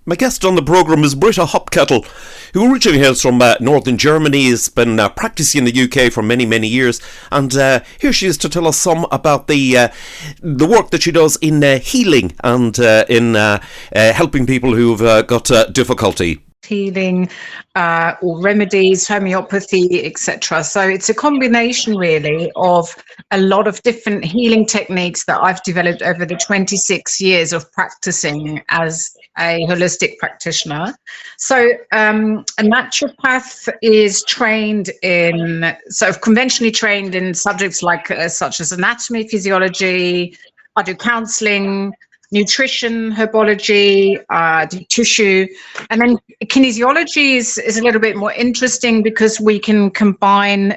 My guest on the programme is Britta Hochkepple, who originally hails from northern Germany, has been practising in the UK for many, many years, and here she is to tell us some about the work that she does in healing and in helping people who've got difficulty. Healing or remedies, homeopathy, etc. So it's a combination really of a lot of different healing techniques that I've developed over the 26 years of practicing as a holistic practitioner. So a naturopath is trained in, conventionally trained in subjects like such as anatomy, physiology. I do counselling, nutrition, herbology, tissue, and then kinesiology is a little bit more interesting because we can combine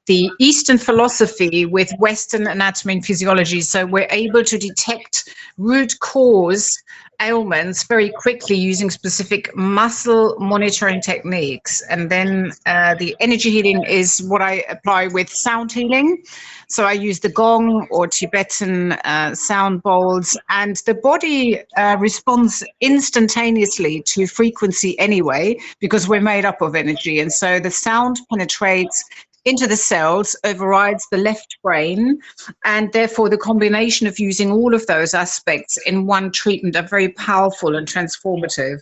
the Eastern philosophy with Western anatomy and physiology. So we're able to detect root cause ailments very quickly using specific muscle monitoring techniques. And then the energy healing is what I apply with sound healing. So I use the gong or Tibetan sound bowls, and the body responds instantaneously to frequency anyway, because we're made up of energy. And so the sound penetrates into the cells, overrides the left brain, and therefore the combination of using all of those aspects in one treatment are very powerful and transformative.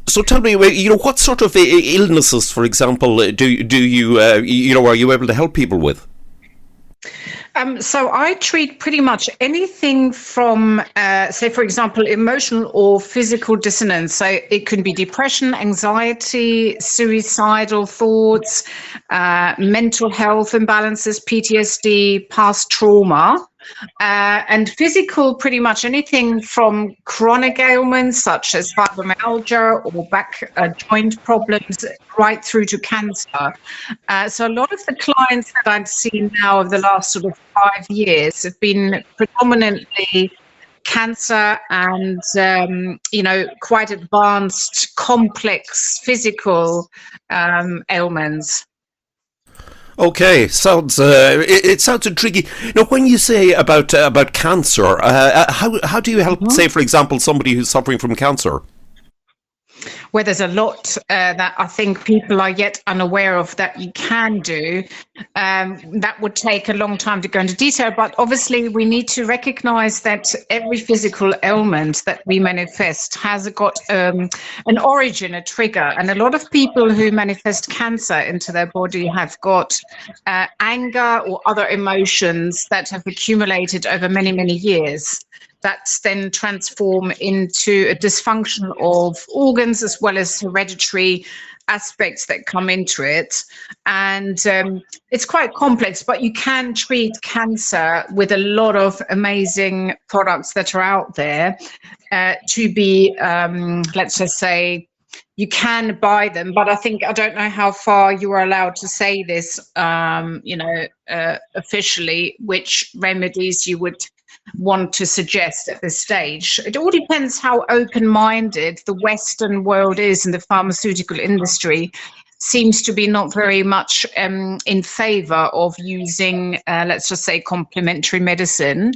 So tell me, what sort of illnesses, for example, do you, are you able to help people with? So I treat pretty much anything from, say, for example, emotional or physical dissonance. So it can be depression, anxiety, suicidal thoughts, mental health imbalances, PTSD, past trauma. And physical, pretty much anything from chronic ailments such as fibromyalgia or back joint problems right through to cancer. So a lot of the clients that I've seen now over the last sort of 5 years have been predominantly cancer and, quite advanced, complex physical ailments. Okay, sounds it sounds intriguing. Now, when you say about cancer, how do you help, say, for example, somebody who's suffering from cancer? Where there's a lot that I think people are yet unaware of that you can do. That would take a long time to go into detail, but obviously we need to recognize that every physical ailment that we manifest has got an origin, a trigger. And a lot of people who manifest cancer into their body have got anger or other emotions that have accumulated over many, many years. That's then transform into a dysfunction of organs as well as hereditary aspects that come into it. And it's quite complex, but you can treat cancer with a lot of amazing products that are out there to be, let's just say, you can buy them, but I don't know how far you are allowed to say this, officially, which remedies you would want to suggest at this stage. It all depends how open-minded the Western world is, and the pharmaceutical industry seems to be not very much in favor of using, let's just say, complementary medicine.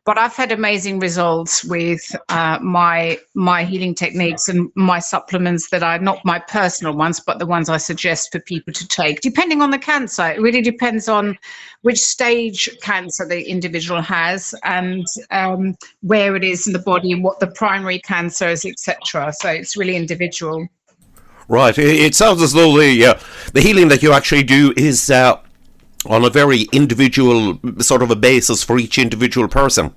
But I've had amazing results with my healing techniques and my supplements that are not my personal ones, but the ones I suggest for people to take, depending on the cancer. It really depends on which stage cancer the individual has and where it is in the body and what the primary cancer is, etc. So it's really individual. Right. It sounds as though the healing that you actually do is on a very individual sort of a basis for each individual person.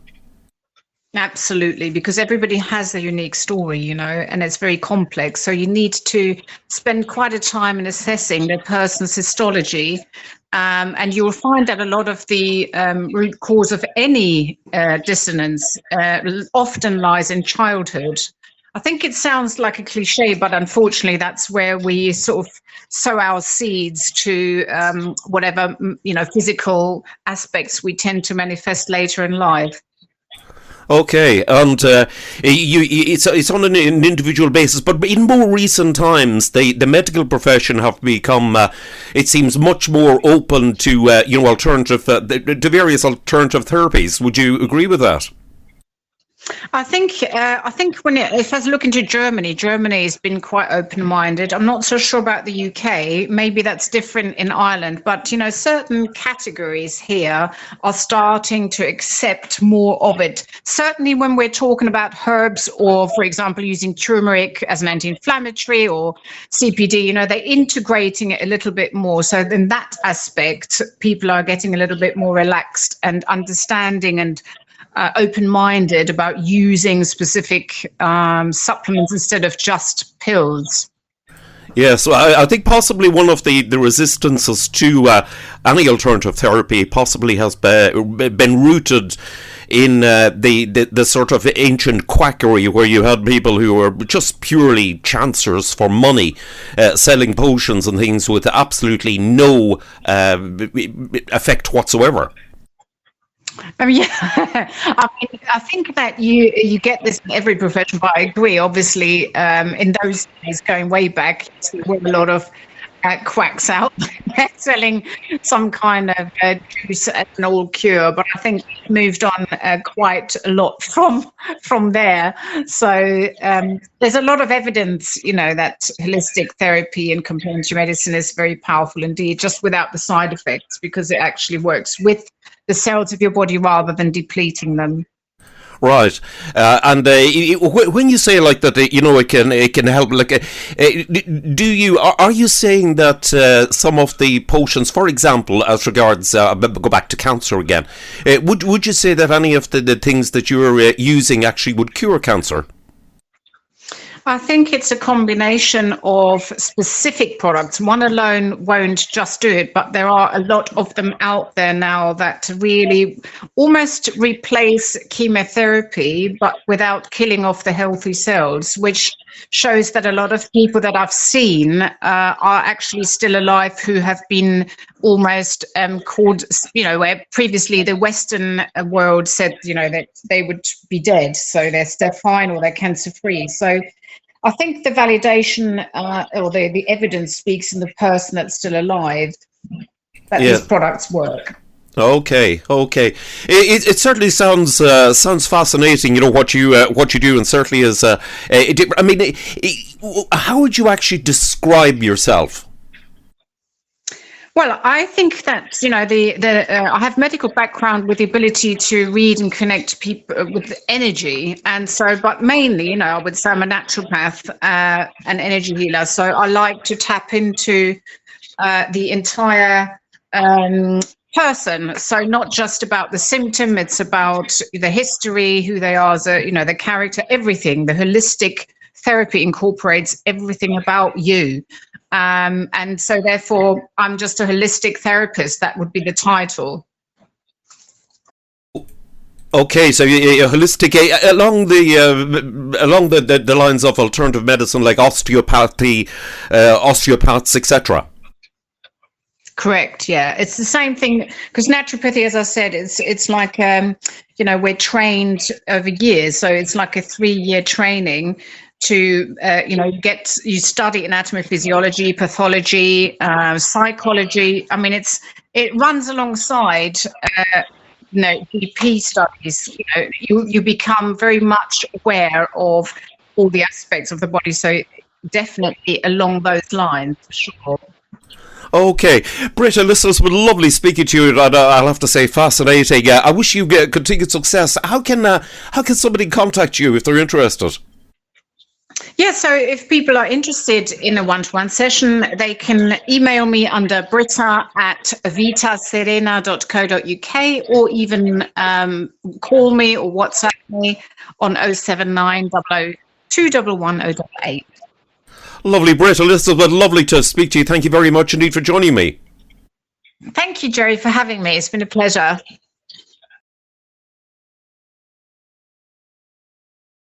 Absolutely, because everybody has a unique story, and it's very complex. So you need to spend quite a time in assessing the person's histology. And you'll find that a lot of the root cause of any dissonance often lies in childhood. I think it sounds like a cliche, but unfortunately, that's where we sort of sow our seeds to whatever, physical aspects we tend to manifest later in life. Okay, and it's on an individual basis, but in more recent times, the medical profession have become, it seems, much more open to to various alternative therapies. Would you agree with that? I think if I look into Germany, Germany has been quite open-minded. I'm not so sure about the UK. Maybe that's different in Ireland, but certain categories here are starting to accept more of it. Certainly, when we're talking about herbs, or for example, using turmeric as an anti-inflammatory or CPD, they're integrating it a little bit more. So in that aspect, people are getting a little bit more relaxed and understanding and open-minded about using specific supplements instead of just pills. Yes, I think possibly one of the resistances to any alternative therapy possibly has been rooted in the sort of ancient quackery, where you had people who were just purely chancers for money, selling potions and things with absolutely no effect whatsoever. Yeah, I think that you get this in every profession, but I agree. Obviously, in those days, going way back, there were a lot of quacks out there selling some kind of juice as an old cure. But I think it moved on quite a lot from there. So there's a lot of evidence, that holistic therapy and complementary medicine is very powerful indeed, just without the side effects, because it actually works with the cells of your body rather than depleting them. Right, and when you say like that, it can help. Like, are you saying that some of the potions, for example, as regards go back to cancer again, would you say that any of the things that you're using actually would cure cancer? I think it's a combination of specific products. One alone won't just do it, but there are a lot of them out there now that really almost replace chemotherapy, but without killing off the healthy cells, which shows that a lot of people that I've seen are actually still alive, who have been almost called, where previously the Western world said, that they would be dead. So they're fine or they're cancer free. So I think the validation or the evidence speaks in the person that's still alive that these products work. Okay. It certainly sounds fascinating. What you do, and certainly is. How would you actually describe yourself? Well, I think that I have medical background with the ability to read and connect people with energy, and so, but mainly, I would say I'm a naturopath, an energy healer. So I like to tap into the entire person. So not just about the symptom; it's about the history, who they are, the character, everything. The holistic therapy incorporates everything about you. And so therefore, I'm just a holistic therapist. That would be the title. Okay, so you're holistic along the lines of alternative medicine, like osteopathy, osteopaths, etc. Correct. Yeah, it's the same thing, because naturopathy, as I said, it's like we're trained over years, so it's like a 3-year training to you study anatomy, physiology, pathology, psychology. I mean, it runs alongside GP studies. You become very much aware of all the aspects of the body. So definitely along those lines, for sure. Okay, Britta, listeners, it's been lovely speaking to you. I'll have to say, fascinating. I wish you continued success. How can somebody contact you if they're interested? Yeah, so if people are interested in a one-to-one session, they can email me under britta@vitaserena.co.uk, or even call me or WhatsApp me on 079 002 11088. Lovely, Britta. Listen, it's been lovely to speak to you. Thank you very much indeed for joining me. Thank you, Jerry, for having me. It's been a pleasure.